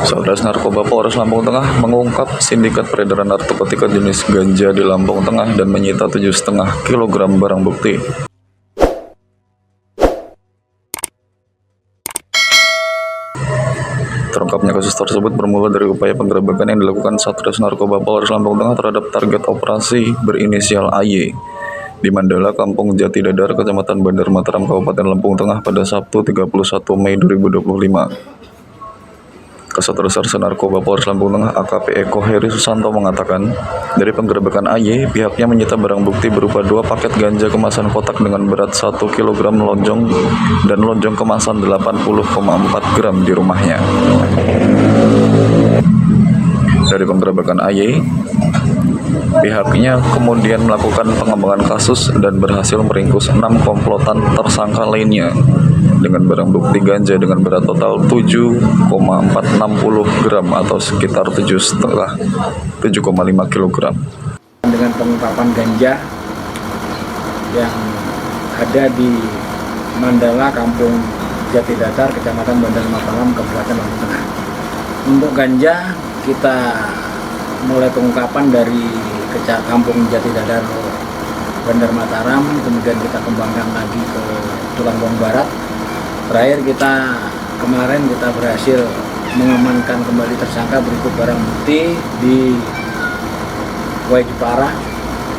Satgas Narkoba Polres Lampung Tengah mengungkap sindikat peredaran narkotika jenis ganja di Lampung Tengah dan menyita 7,5 kg barang bukti. Terungkapnya kasus tersebut bermula dari upaya penggerebekan yang dilakukan Satgas Narkoba Polres Lampung Tengah terhadap target operasi berinisial AY di Mandala, Kampung Jati Dadar, Kecamatan Bandar Mataram, Kabupaten Lampung Tengah pada Sabtu 31 Mei 2025. Kasat Reserse Narkoba Polres Lampung Tengah AKP Eko Heri Susanto mengatakan, dari penggerebekan AY, pihaknya menyita barang bukti berupa 2 paket ganja kemasan kotak dengan berat 1 kg lonjong dan lonjong kemasan 80,4 gram di rumahnya. Dari penggerebekan AY, pihaknya kemudian melakukan pengembangan kasus dan berhasil meringkus 6 komplotan tersangka lainnya dengan barang bukti ganja dengan berat total 7,460 gram atau sekitar 7,5 kg. Dengan pengungkapan ganja yang ada di Mandala, Kampung Jati Dadar, Kecamatan Bandar Mataram, Kabupaten Lampung Tengah. Untuk ganja kita mulai pengungkapan dari Kampung Jati Dadar, Bandar Mataram, kemudian kita kembangkan lagi ke Tulungagung Barat. Terakhir kemarin kita berhasil mengamankan kembali tersangka berikut barang bukti di Wajipara,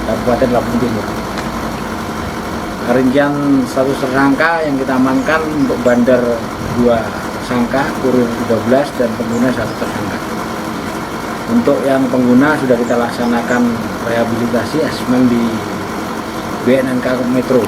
Kabupaten Lampung Timur. Rincian status tersangka yang kita amankan untuk bandar 2 tersangka, kurir 13 dan pengguna 1 tersangka. Untuk yang pengguna sudah kita laksanakan rehabilitasi asesmen di BNNK Metro.